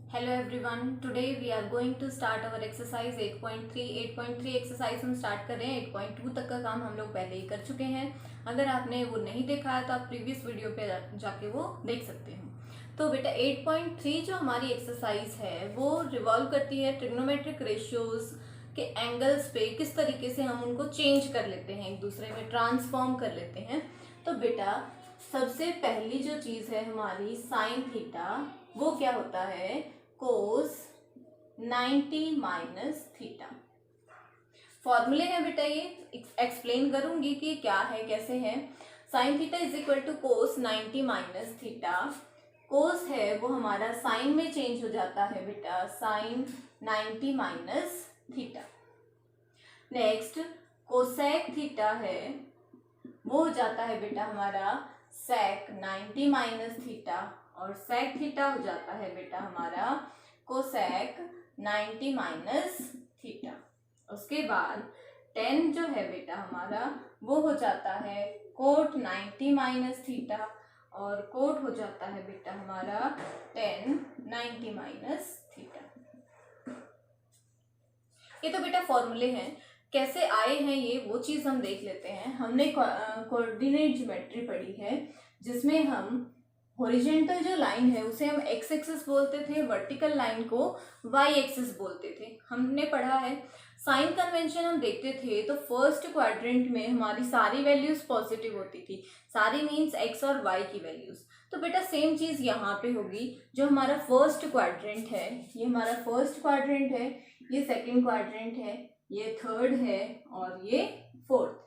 Hello everyone, today we are going to start our exercise 8.3। 8.3 exercise हम start कर रहे हैं। 8.2 तक का काम हम लोग पहले ही कर चुके हैं। अगर आपने वो नहीं देखा है तो आप प्रीवियस वीडियो पे जाके वो देख सकते हैं। तो बेटा 8.3 जो हमारी एक्सरसाइज है वो रिवॉल्व करती है ट्रिग्नोमेट्रिक रेशियोज के एंगल्स पे, किस तरीके से हम उनको चेंज कर लेते हैं, एक दूसरे में ट्रांसफॉर्म कर लेते हैं। तो बेटा सबसे पहली जो चीज़ है हमारी साइन थीटा, वो क्या होता है, कोस 90 माइनस थीटा। फॉर्मूले हैं बेटा, ये एक्सप्लेन करूंगी कि क्या है कैसे है। Sine theta is equal to cos 90 minus theta. Cos है वो हमारा साइन में चेंज हो जाता है बेटा, sine 90 minus theta. Next cosec theta है वो हो जाता है बेटा हमारा सेक 90 माइनस थीटा, और सेक थीटा हो जाता है बेटा हमारा कोसेक 90 माइनस थीटा। उसके बाद टेन जो है बेटा हमारा वो हो जाता है कोट 90 माइनस थीटा, और कोट हो जाता है बेटा हमारा टेन 90 माइनस थीटा। ये तो बेटा फॉर्मूले हैं, कैसे आए हैं ये वो चीज़ हम देख लेते हैं। हमने कोऑर्डिनेट ज्योमेट्री पढ़ी है जिसमें हम हॉरिजॉन्टल जो लाइन है उसे हम एक्स एक्सिस बोलते थे, वर्टिकल लाइन को वाई एक्सिस बोलते थे। हमने पढ़ा है साइन कन्वेंशन, हम देखते थे तो फर्स्ट क्वाड्रेंट में हमारी सारी वैल्यूज पॉजिटिव होती थी, सारी मीन्स एक्स और वाई की वैल्यूज। तो बेटा सेम चीज़ यहाँ पे होगी। जो हमारा फर्स्ट क्वाड्रेंट है, ये हमारा फर्स्ट क्वाड्रेंट है, ये सेकेंड क्वाड्रेंट है, ये थर्ड है और ये फोर्थ।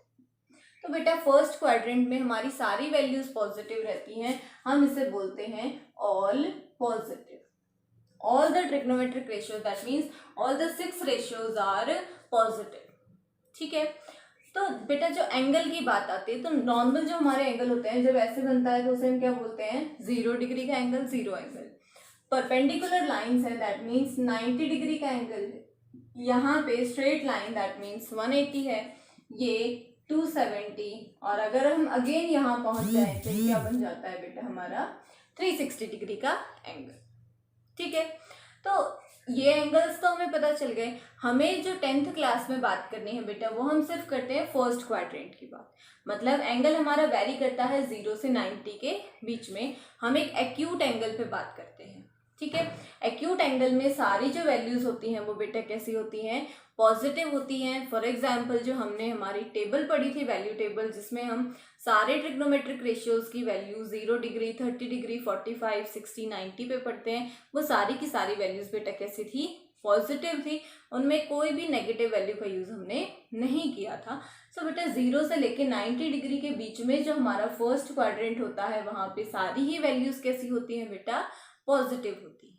तो बेटा फर्स्ट क्वाड्रेंट में हमारी सारी वैल्यूज पॉजिटिव रहती हैं, हम इसे बोलते हैं all positive. All the trigonometric ratios, that means all the 6 ratios are positive. ठीक है। तो बेटा जो एंगल की बात आती है तो नॉर्मल जो हमारे एंगल होते हैं जब ऐसे बनता है तो उसे हम क्या बोलते हैं, 0 डिग्री का एंगल, 0 एंगल। परपेंडिकुलर लाइन्स है दैट मीन्स 90 डिग्री का एंगल है। यहाँ पे स्ट्रेट लाइन दैट मीन्स 180 है, ये 270, और अगर हम अगेन यहाँ पहुंच जाए तो क्या बन जाता है बेटा हमारा 360 डिग्री का एंगल। ठीक है। तो ये एंगल्स तो हमें पता चल गए। हमें जो 10th क्लास में बात करनी है बेटा वो हम सिर्फ करते हैं फर्स्ट क्वाड्रेंट की बात। मतलब एंगल हमारा वेरी करता है 0 से 90 के बीच में, हम एक एक्यूट एंगल पे बात करते हैं। ठीक है। एक्यूट एंगल में सारी जो वैल्यूज होती हैं वो बेटा कैसी होती हैं, पॉजिटिव होती हैं। फॉर एग्जांपल जो हमने हमारी टेबल पढ़ी थी, वैल्यू टेबल, जिसमें हम सारे ट्रिग्नोमेट्रिक रेशियोज की वैल्यू 0 डिग्री, 30 डिग्री, 45, 60, 90 पे पढ़ते हैं, वो सारी की सारी वैल्यूज बेटा कैसी थी, पॉजिटिव थी। उनमें कोई भी नेगेटिव वैल्यू का यूज हमने नहीं किया था। सो बेटा 0 से लेके 90 डिग्री के बीच में जो हमारा फर्स्ट क्वाड्रेंट होता है वहां पे सारी ही वैल्यूज कैसी होती हैं बेटा, पॉजिटिव होती है।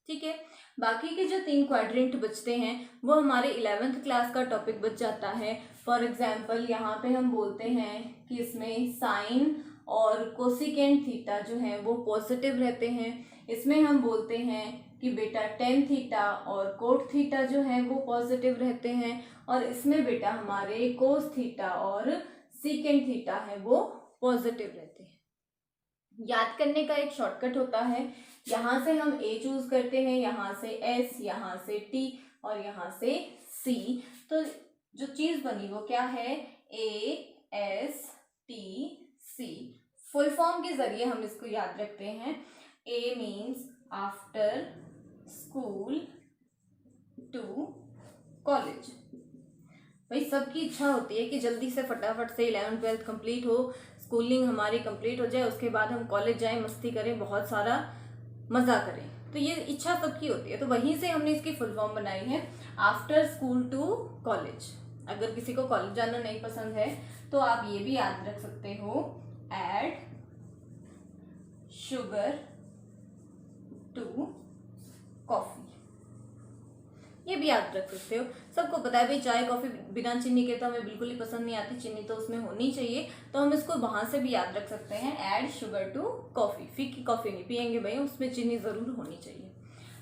ठीक है। बाकी के जो 3 क्वाड्रेंट बचते हैं वो हमारे 11th क्लास का टॉपिक बच जाता है। फॉर एग्जांपल यहाँ पे हम बोलते हैं कि इसमें साइन और कोसिकेंट थीटा जो है वो पॉजिटिव रहते हैं। इसमें हम बोलते हैं कि बेटा टेन थीटा और कोट थीटा जो है वो पॉजिटिव रहते हैं, और इसमें बेटा हमारे कोस थीटा और सीकेंट थीटा है वो पॉजिटिव रहते हैं। याद करने का एक शॉर्टकट होता है, यहाँ से हम A चूज करते हैं, यहाँ से S, यहाँ से T और यहाँ से C। तो जो चीज बनी वो क्या है, ASTC। फुल फॉर्म के जरिए हम इसको याद रखते हैं। A means after school to college. भाई सबकी इच्छा होती है कि जल्दी से फटाफट से 11th 12th कंप्लीट हो, स्कूलिंग हमारी कंप्लीट हो जाए, उसके बाद हम कॉलेज जाएं, मस्ती करें, बहुत सारा मज़ा करें। तो ये इच्छा सबकी होती है, तो वहीं से हमने इसकी फुल फॉर्म बनाई है, आफ्टर स्कूल टू कॉलेज। अगर किसी को कॉलेज जाना नहीं पसंद है तो आप ये भी याद रख सकते हो, ऐड शुगर टू कॉफी, ये भी याद रख सकते हो। सबको पता है भाई चाय कॉफी बिना चीनी के तो हमें बिल्कुल ही पसंद नहीं आती, चीनी तो उसमें होनी चाहिए, तो हम इसको वहां से भी याद रख सकते हैं, ऐड शुगर टू कॉफी। फीकी कॉफी नहीं पियेंगे भाई, उसमें चीनी जरूर होनी चाहिए।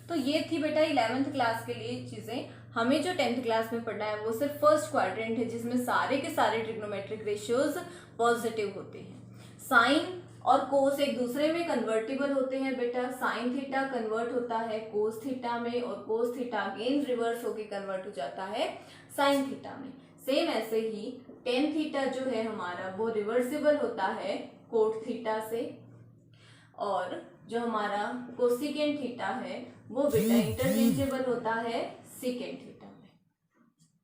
तो ये थी बेटा 11th क्लास के लिए चीजें। हमें जो 10th क्लास में पढ़ना है वो सिर्फ फर्स्ट क्वाड्रेंट है जिसमें सारे के सारे ट्रिग्नोमेट्रिक रेशियोज पॉजिटिव होते हैं। साइन और कोस एक दूसरे में कन्वर्टिबल होते हैं बेटा। साइन थीटा कन्वर्ट होता है कोस थीटा में, और कोस थीटा अगेन रिवर्स होके कन्वर्ट हो जाता है साइन थीटा में। सेम ऐसे ही टेन थीटा जो है हमारा वो रिवर्सिबल होता है कोट थीटा से, और जो हमारा कोसिकेंट थीटा है वो बेटा इंटरचेंजेबल होता है सीकेंट थीटा में।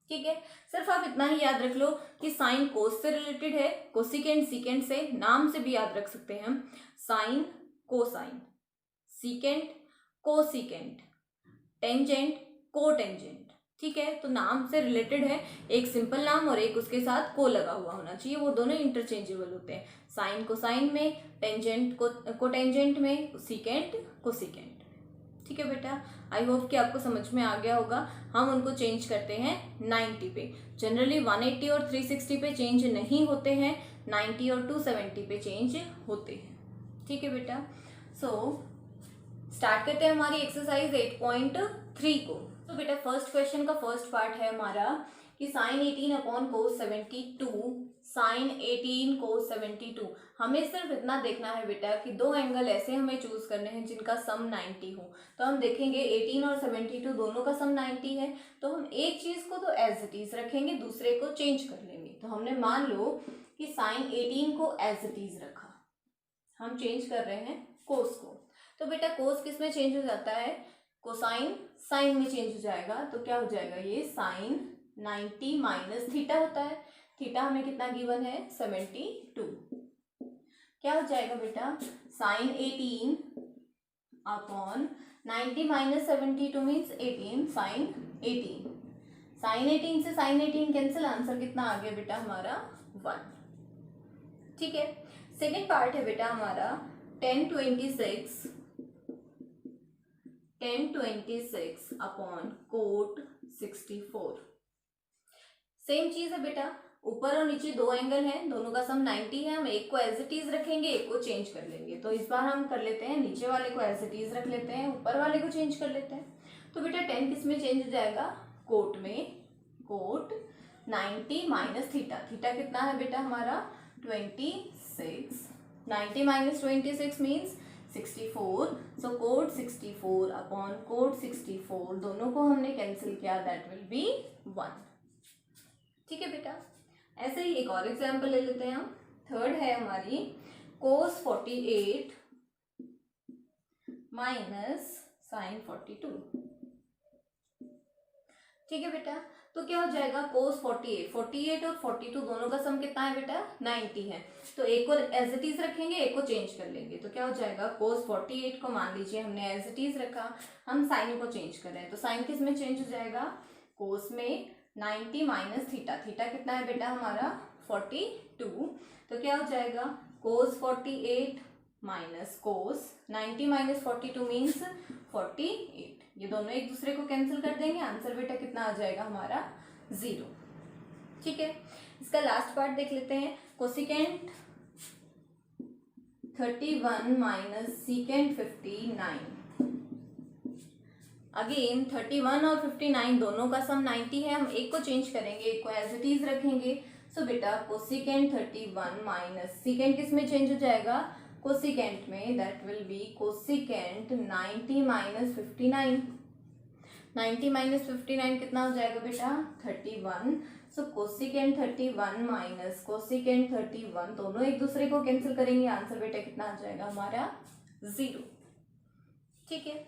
ठीक है, सिर्फ आप इतना ही याद रख लो कि साइन कोस से रिलेटेड है, कोसिकेंट सीकेंट से, नाम से भी याद रख सकते हैं हम, sine cosine, secant cosecant, tangent cotangent. ठीक है, तो नाम से रिलेटेड है, एक सिंपल नाम और एक उसके साथ को लगा हुआ होना चाहिए, वो दोनों इंटरचेंजेबल होते हैं, साइन कोसाइन में, टेंजेंट कोटेंजेंट में, सीकेंट कोसिकेंट। ठीक है बेटा, आई होप कि आपको समझ में आ गया होगा। हम उनको चेंज करते हैं 90 पे। जनरली 180 और 360 पे चेंज नहीं होते हैं, 90 और 270 पे चेंज होते हैं। ठीक है बेटा, सो स्टार्ट करते हैं हमारी एक्सरसाइज 8.3 को। तो बेटा फर्स्ट क्वेश्चन का फर्स्ट पार्ट है हमारा कि साइन 18 अपॉन कोस 72, साइन 18 कोस 72। हमें सिर्फ इतना देखना है बेटा कि दो एंगल ऐसे हमें चूज करने हैं जिनका सम 90 हो। तो हम देखेंगे 18 और 72 दोनों का सम 90 है, तो हम एक चीज को तो एज इट इज रखेंगे, दूसरे को चेंज कर लेंगे। तो हमने मान लो कि साइन 18 को एज इट इज रखा, हम चेंज कर रहे हैं कोस को। तो बेटा कोस किस में चेंज हो जाता है, कोसाइन साइन में चेंज हो जाएगा। तो क्या हो जाएगा, ये साइन 90 माइनस थीटा होता है, थीटा हमें कितना गिवन है 72। क्या हो जाएगा बेटा, sine 18 upon 90 minus 72 means 18, sine 18। Sine 18 से साइन 18 कैंसिल, आंसर कितना आ गया बेटा हमारा 1। ठीक है, सेकेंड पार्ट है बेटा हमारा 1026 अपॉन कोट 64। सेम चीज है बेटा, ऊपर और नीचे दो एंगल हैं, दोनों का सम 90 है, हम एक को एज इट इज रखेंगे, एक को चेंज कर लेंगे। तो इस बार हम कर लेते हैं, नीचे वाले को एज इट इज रख लेते हैं, ऊपर वाले को चेंज कर लेते हैं। तो बेटा 10 किस में चेंज हो जाएगा, कोट में, कोट 90 माइनस थीटा, थीटा कितना है बेटा हमारा 26, 90 माइनस 26 मीन्स 64। सो कोट 64 अपॉन कोट 64, दोनों को हमने कैंसिल किया, दैट विल बी 1। ठीक है बेटा, ऐसे ही एक और एग्जाम्पल ले लेते हैं हम। थर्ड है हमारी कोस 48 माइनस साइन 42। ठीक है बेटा, तो क्या हो जाएगा, कोस 48 और 42 दोनों का सम कितना है बेटा 90 है। तो एक को एज इट इज रखेंगे, एक को चेंज कर लेंगे। तो क्या हो जाएगा, कोस 48 को मान लीजिए हमने एज इट इज रखा, हम साइन को चेंज कर रहे हैं। तो साइन किस में चेंज हो जाएगा, कोस में 90 माइनस थीटा, थीटा कितना है बेटा हमारा 42। तो क्या हो जाएगा, कोस 48 माइनस कोस 90 माइनस 42 मीन्स 48। ये दोनों एक दूसरे को कैंसिल कर देंगे, आंसर बेटा कितना आ जाएगा हमारा 0। ठीक है, इसका लास्ट पार्ट देख लेते हैं, कोसिकेंट 31 माइनस सीकेंट 59। अगेन 31 और 59 दोनों का सम 90 है, हम एक को चेंज करेंगे, एक को एज इट इज रखेंगे। सो बेटा कोसिकेंट 31 माइनस सीकेंट किस में चेंज हो जाएगा, कोसिकेंट में, that will be cosecant 90 minus 59। 90 minus 59 कितना हो जाएगा बेटा 31। सो कोसिकेंट 31 माइनस कोसिकेंट 31 दोनों एक दूसरे को कैंसिल करेंगे, आंसर बेटा कितना आ जाएगा हमारा 0। ठीक है,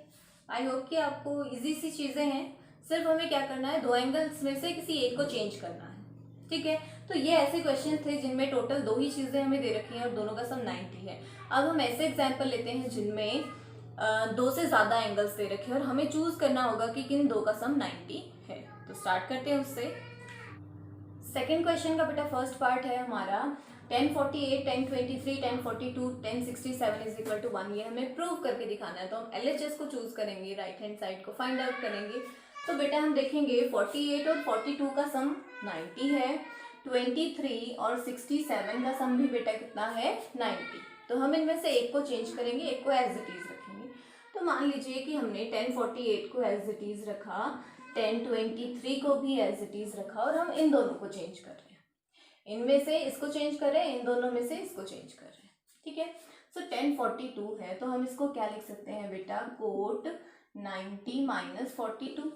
आई होप कि आपको इजी सी चीजें हैं, सिर्फ हमें क्या करना है, दो एंगल्स में से किसी एक को चेंज करना है। ठीक है, तो ये ऐसे क्वेश्चन थे जिनमें टोटल दो ही चीजें हमें दे रखी हैं और दोनों का सम 90 है। अब हम ऐसे एग्जाम्पल लेते हैं जिनमें दो से ज्यादा एंगल्स दे रखे हैं और हमें चूज करना होगा कि किन दो का सम 90 है। तो स्टार्ट करते हैं उससे। सेकेंड क्वेश्चन का बेटा फर्स्ट पार्ट है हमारा 1048, 1023, 1042, 1067 इज इक्वल टू 1। ये हमें प्रूव करके दिखाना है। तो हम LHS को चूज करेंगे, राइट हैंड साइड को फाइंड आउट करेंगे। तो बेटा हम देखेंगे 48 और 42 का सम 90 है, 23 और 67 का सम भी बेटा कितना है 90। तो हम इनमें से एक को चेंज करेंगे, एक को एज इट इज रखेंगे। तो मान लीजिए कि हमने 1048 को एज इट इज रखा, 1023 को भी एज इट इज रखा और हम इन दोनों को चेंज कर रहे हैं। इनमें से इसको चेंज कर रहे हैं, इन दोनों में से इसको चेंज कर रहे हैं। ठीक है, सो 1042 है तो हम इसको क्या लिख सकते हैं बेटा, कोट 90 माइनस 42।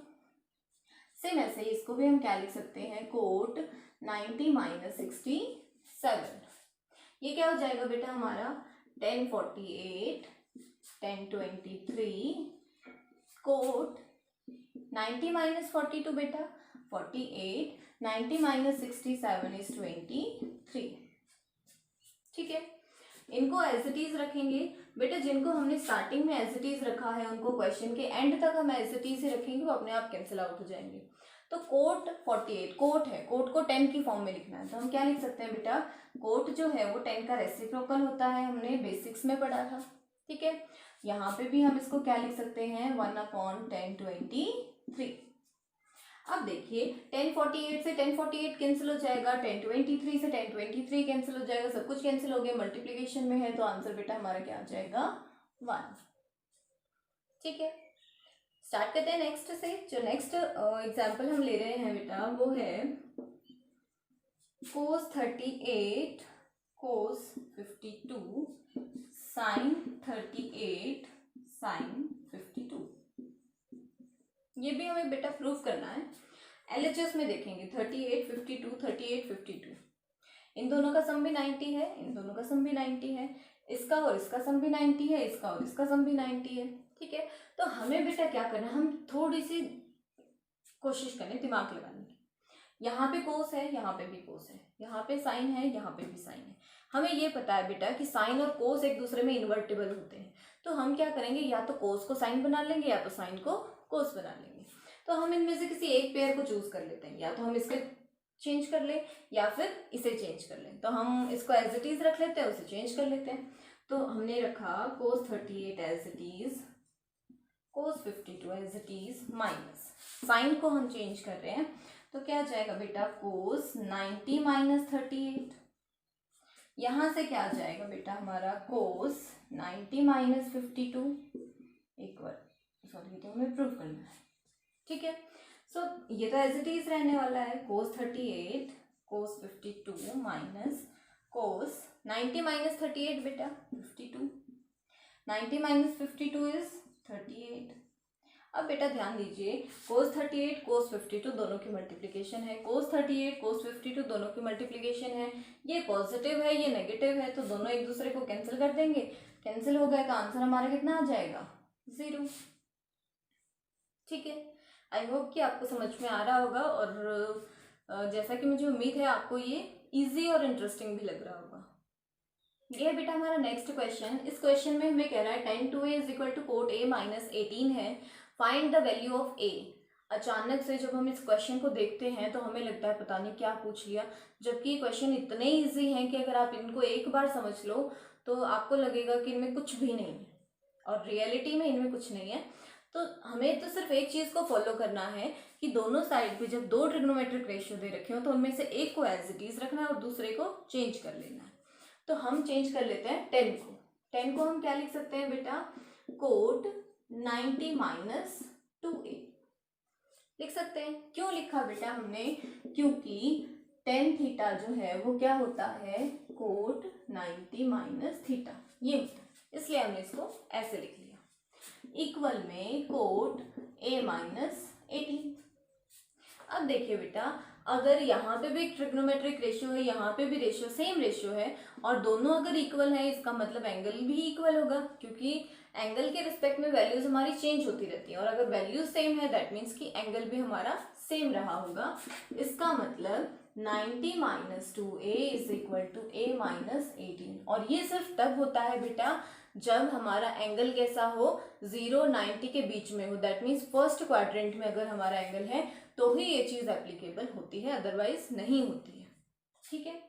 सेम ऐसे ही इसको भी हम क्या लिख सकते हैं, कोट 90 माइनस 67। ये क्या हो जाएगा बेटा हमारा 1048, 1023, कोट 90 माइनस 42 बेटा 48, 90 माइनस 67 इज 23। ठीक है, इनको एज इट इज रखेंगे बेटा। जिनको हमने स्टार्टिंग में एज इट इज रखा है उनको क्वेश्चन के एंड तक हम एज इट इज ही रखेंगे, वो अपने आप कैंसिल आउट हो जाएंगे। तो कोट 48 कोट है, कोट को 10 की फॉर्म में लिखना है तो हम क्या लिख सकते हैं बेटा, कोट जो है वो 10 का रेसिप्रोकल होता है, हमने बेसिक्स में पढ़ा था। ठीक है, यहाँ पे भी हम इसको क्या लिख सकते हैं, 1/1023। अब देखिए 1048 से 1048 कैंसिल हो जाएगा, 1023 से 1023 कैंसिल हो जाएगा, सब कुछ कैंसिल हो गया, मल्टीप्लीकेशन में है तो आंसर बेटा हमारा क्या आ जाएगा, 1। ठीक है, स्टार्ट करते हैं नेक्स्ट से। जो नेक्स्ट एग्जाम्पल हम ले रहे हैं बेटा वो है cos 38 cos 52 sin 38 sin 52। ये भी हमें बेटा प्रूफ करना है। LHS में देखेंगे 38 52 38 52, इन दोनों का सम भी 90 है, इन दोनों का सम भी 90 है, इसका और इसका सम भी 90 है, इसका और इसका सम भी 90 है। ठीक है, तो हमें बेटा क्या करना है, हम थोड़ी सी कोशिश करें दिमाग लगाने की। यहाँ पे कोस है, यहाँ पे भी कोस है, यहाँ पे साइन है, यहाँ पे भी साइन है। हमें ये पता है बेटा कि साइन और कोस एक दूसरे में इन्वर्टिबल होते हैं, तो हम क्या करेंगे, या तो कोस को साइन बना लेंगे या तो साइन को कोस बना लेंगे। तो हम इनमें से किसी एक पेयर को चूज कर लेते हैं, या तो हम इसके चेंज कर ले या फिर इसे चेंज कर लें। तो हम इसको एज इट इज रख लेते हैं, उसे चेंज कर लेते हैं। तो हमने रखा cos 38 as it is, cos 52 as it is, minus sine को हम चेंज कर रहे हैं तो क्या आ जाएगा बेटा, cos 90 माइनस 38। यहां से क्या आ जाएगा बेटा हमारा cos 90 माइनस 52 इक्वल, सॉरी तो हमें प्रूव करना है। ठीक है, सो ये तो एज इट इज रहने वाला है, cos 38 cos 52 minus cos 90 minus 38 बेटा 52, 90 माइनस 52 इज 38। अब बेटा ध्यान दीजिए cos 38 cos 52 दोनों की मल्टीप्लिकेशन है, cos 38 cos 52 दोनों की मल्टीप्लिकेशन है, ये पॉजिटिव है ये नेगेटिव है तो दोनों एक दूसरे को कैंसिल कर देंगे, कैंसिल हो गया तो आंसर हमारा कितना आ जाएगा, 0। ठीक है, आई होप कि आपको समझ में आ रहा होगा और जैसा कि मुझे उम्मीद है आपको ये इजी और इंटरेस्टिंग भी लग रहा होगा। ये है बेटा हमारा नेक्स्ट क्वेश्चन। इस क्वेश्चन में हमें कह रहा है tan 2a is equal to cot a minus 18 है, find the value of a। अचानक से जब हम इस क्वेश्चन को देखते हैं तो हमें लगता है पता नहीं क्या पूछ लिया, जबकि ये क्वेश्चन इतने ईजी हैं कि अगर आप इनको एक बार समझ लो तो आपको लगेगा कि इनमें कुछ भी नहीं है, और रियलिटी में इनमें कुछ नहीं है। तो हमें तो सिर्फ एक चीज को फॉलो करना है कि दोनों साइड पे जब दो ट्रिग्नोमेट्रिक रेशियो दे रखे हो तो उनमें से एक को एज इट इज रखना है और दूसरे को चेंज कर लेना है। तो हम चेंज कर लेते हैं 10 को। 10 को हम क्या लिख सकते हैं बेटा, कोट 90 माइनस 2a लिख सकते हैं। क्यों लिखा बेटा हमने, क्योंकि tan थीटा जो है वो क्या होता है, कोट 90 माइनस थीटा, ये होता है, इसलिए हमने इसको ऐसे लिख लिया। इक्वल में कोट a माइनस 18। अब देखिए बेटा, अगर यहाँ पे भी एक ट्रिग्नोमेट्रिक रेशियो है, यहाँ पे भी रेशियो सेम रेशियो है और दोनों अगर इक्वल है, इसका मतलब एंगल भी इक्वल होगा, क्योंकि एंगल के रिस्पेक्ट में वैल्यूज हमारी चेंज होती रहती है और अगर वैल्यूज सेम है दैट मीन्स कि एंगल भी हमारा सेम रहा होगा। इसका मतलब 90 minus 2a is equal to a minus 18। और ये सिर्फ तब होता है बेटा जब हमारा एंगल कैसा हो, 0 90 के बीच में हो, दैट मीन्स फर्स्ट क्वाड्रेंट में अगर हमारा एंगल है तो ही ये चीज एप्लीकेबल होती है, अदरवाइज नहीं होती है। ठीक है,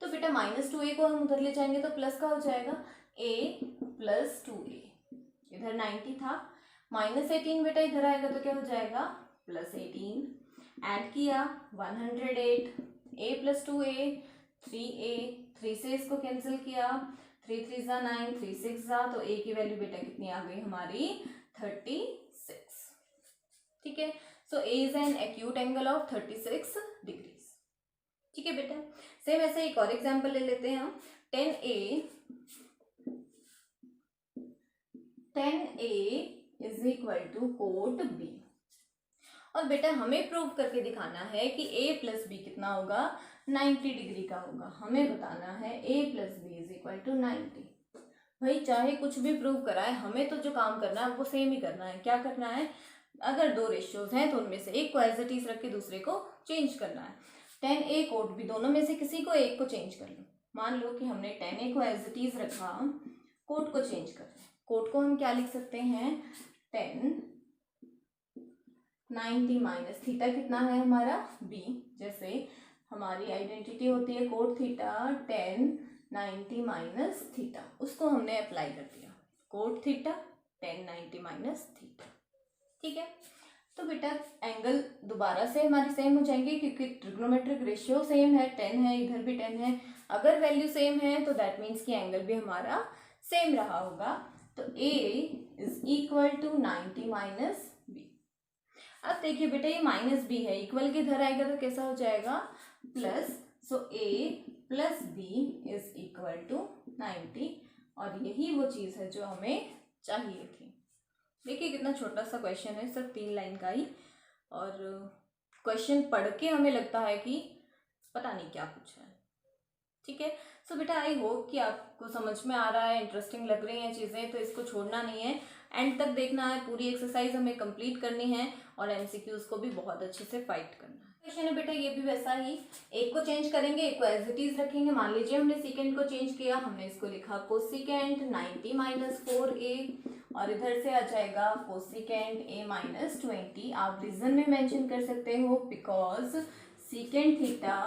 तो बेटा माइनस 2a को हम उधर ले जाएंगे तो प्लस का हो जाएगा a प्लस 2a, इधर 90 था, माइनस 18 बेटा इधर आएगा तो क्या हो जाएगा, प्लस 18। ऐड किया 108, a प्लस 2a 3a, 3 से इसको कैंसिल किया, 3 3 जा 9, 3 6 जा, तो a की वैल्यू बेटा कितनी आ गई हमारी, 36। ठीक है, सो a is an acute angle of 36 degrees. ठीक है बेटा, सेम ऐसे एक और एग्जांपल ले लेते हैं हम। 10a 10A is equal to cot B। और बेटा हमें प्रूव करके दिखाना है कि A प्लस बी कितना होगा, 90 डिग्री का होगा। हमें बताना है A plus B is equal to 90। भाई चाहे कुछ भी प्रूव कराए, हमें तो जो काम करना है वो सेम ही करना है। क्या करना है, अगर दो रेशियोज हैं तो उनमें से एक को एज इट इज रख के दूसरे को चेंज करना है। 10A कोट बी, दोनों में से किसी को एक को चेंज कर लो। मान लो कि हमने 10A को एज इट इज रखा, कोट को चेंज कर रहे हैं। कोट को हम क्या लिख सकते हैं, 10 90 माइनस थीटा कितना है हमारा b। जैसे हमारी आइडेंटिटी होती है कोट थीटा 10 90 माइनस थीटा, उसको हमने अप्लाई कर दिया, कोट थीटा 10 90 माइनस थीटा। ठीक है, तो बेटा एंगल दोबारा से हमारी सेम हो जाएंगे क्योंकि ट्रिग्नोमेट्रिक रेशियो सेम है, 10 है, इधर भी 10 है। अगर वैल्यू सेम है तो दैट मीन्स कि एंगल भी हमारा सेम रहा होगा। तो A is equal to 90 minus B. अब देखिए बेटा ये माइनस बी है, इक्वल के इधर आएगा तो कैसा हो जाएगा, plus. So A plus B is equal to 90। और यही वो चीज़ है जो हमें चाहिए थी। देखिए कितना छोटा सा क्वेश्चन है, सिर्फ 3 लाइन का ही। और क्वेश्चन पढ़ के हमें लगता है कि पता नहीं क्या पूछा है। ठीक है, सो बेटा आई होप कि आपको समझ में आ रहा है, इंटरेस्टिंग लग रही हैं चीज़ें, तो इसको छोड़ना नहीं है, एंड तक देखना है। पूरी एक्सरसाइज हमें कंप्लीट करनी है और एमसीक्यूज को भी बहुत अच्छे से फाइट करना है। क्वेश्चन है बेटा ये भी वैसा ही, एक को चेंज करेंगे, एक को एज इट इज रखेंगे। मान लीजिए हमने सेकेंड को चेंज किया, हमने इसको लिखा कोसिकेंट 90 माइनस 4a, और इधर से आ जाएगा कोसिकेंट a माइनस 20। आप रीजन में मेंशन कर सकते हो, because secant theta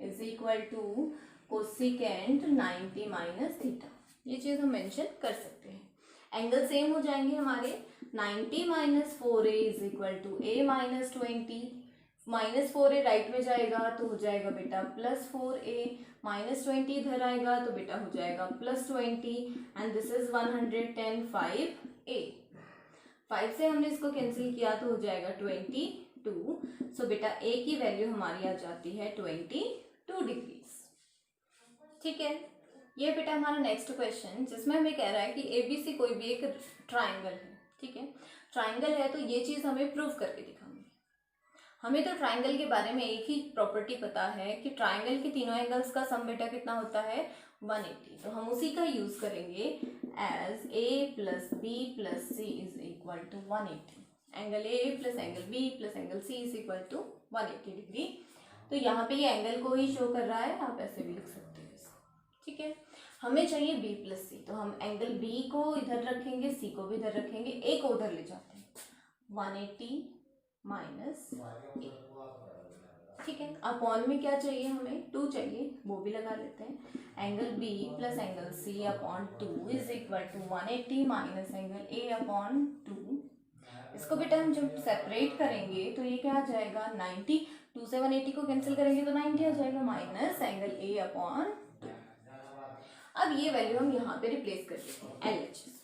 is equal to cosecant 90 minus theta. ये चीज़ हम मेंशन कर सकते हैं। एंगल सेम हो जाएंगे हमारे, 90 is 4a to equal to a minus 20। Minus 4a right में जाएगा तो हो जाएगा बेटा प्लस 4a, माइनस 20 इधर आएगा तो बेटा हो जाएगा plus 20, and this is 110 5a। 5 से हमने इसको कैंसिल किया तो हो जाएगा 22। सो बेटा a की वैल्यू हमारी आ जाती है 22 डिग्रीज। ठीक है, ये बेटा हमारा नेक्स्ट क्वेश्चन, जिसमें हमें कह रहा है कि ABC कोई भी एक ट्राइंगल है। ठीक है, ट्राइंगल है तो ये चीज़ हमें प्रूव करके दिखानी है। हमें तो ट्राइंगल के बारे में एक ही प्रॉपर्टी पता है कि ट्राइंगल के तीनों एंगल्स का सम बेटा कितना होता है, 180। तो हम उसी का यूज करेंगे as A plus B plus C is equal to 180। Angle A plus angle B plus angle C is equal to 180 degree. तो यहाँ पे ये एंगल को ही शो कर रहा है, आप ऐसे भी लिख सकते हैं इसको। ठीक है, हमें चाहिए B प्लस सी, तो हम एंगल B को इधर रखेंगे, C को भी इधर रखेंगे, A को उधर ले जाते हैं, 180 माइनस A। ठीक है, अपॉन में क्या चाहिए हमें, 2 चाहिए, वो भी लगा लेते हैं। Angle B plus angle C upon 2 is equal to 180 minus angle A upon 2। इसको बेटा हम जब सेपरेट करेंगे तो ये क्या आ जाएगा, 90। 2 से 180 को कैंसिल करेंगे तो 90 आ जाएगा, माइनस एंगल A अपॉन 2। अब ये वैल्यू हम यहाँ पे रिप्लेस कर देते हैं LHS।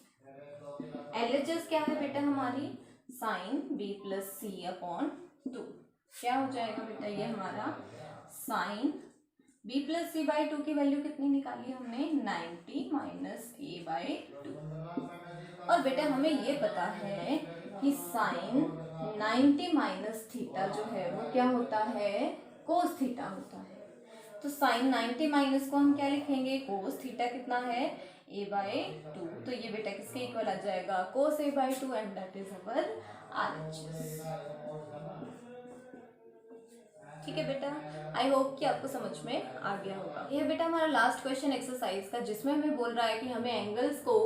LHS क्या है बेटा हमारी, sine B plus C upon 2। क्या हो जाएगा बेटा ये हमारा sine B plus C by 2 की वैल्यू कितनी निकाली हमने, 90 माइनस A बाई 2। और बेटा हमें ये पता है कि साइन 90 माइनस थीटा जो है वो क्या होता है, कोस थीटा होता है। तो साइन 90 माइनस को हम क्या लिखेंगे, कोस थीटा कितना है, A बाई 2। तो ये बेटा किसके इक्वल आ जाएगा, कोस A by 2, and that is our RHS। ठीक है बेटा, आई होप कि आपको समझ में आ गया होगा। यह बेटा हमारा लास्ट क्वेश्चन एक्सरसाइज का, जिसमें हमें बोल रहा है कि हमें एंगल्स को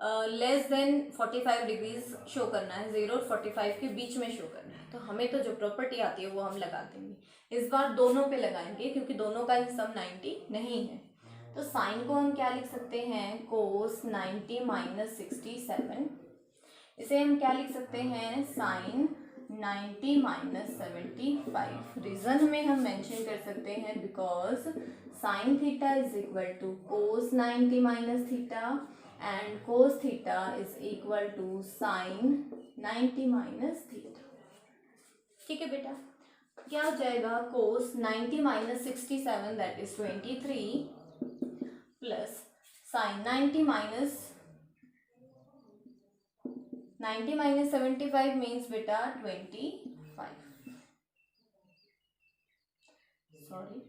लेस देन 45 डिग्रीज शो करना है, 0 और 45 के बीच में शो करना है। तो हमें तो जो प्रॉपर्टी आती है वो हम लगा देंगे। इस बार दोनों पे लगाएंगे क्योंकि दोनों का ही सम 90 नहीं है। तो साइन को हम क्या लिख सकते हैं, कोस 90 माइनस 67। इसे हम क्या लिख सकते हैं, साइन 90 माइनस 75। रीजन में हम मेंशन कर सकते हैं because sine theta is equal to cos 90 minus theta and cos theta is equal to sine 90 minus theta. ठीक है बेटा, क्या हो जाएगा, cos 90 minus 67 that is 23 plus sine 90 minus 90 minus 75 means बेटा 25, सॉरी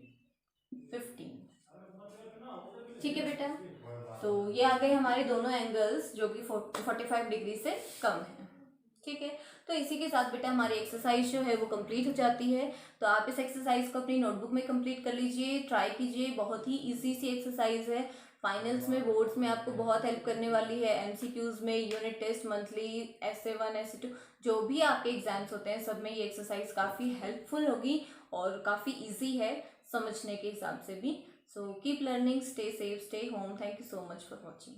15। ठीक है बेटा, तो ये आ गए हमारे दोनों एंगल्स जो कि 45 डिग्री से कम है। ठीक है, तो इसी के साथ बेटा हमारी एक्सरसाइज जो है वो कंप्लीट हो जाती है। तो आप इस एक्सरसाइज को अपनी नोटबुक में कंप्लीट कर लीजिए, ट्राई कीजिए, बहुत ही इजी सी एक्सरसाइज है। फाइनल्स में, बोर्ड्स में आपको बहुत हेल्प करने वाली है। एमसीक्यूज में, unit test, monthly, essay 1 essay 2, जो भी आपके एग्जाम्स होते हैं सब में ये एक्सरसाइज काफ़ी हेल्पफुल होगी और काफ़ी ईजी है समझने के हिसाब से भी। So keep learning, stay safe, stay home. Thank you so much for watching.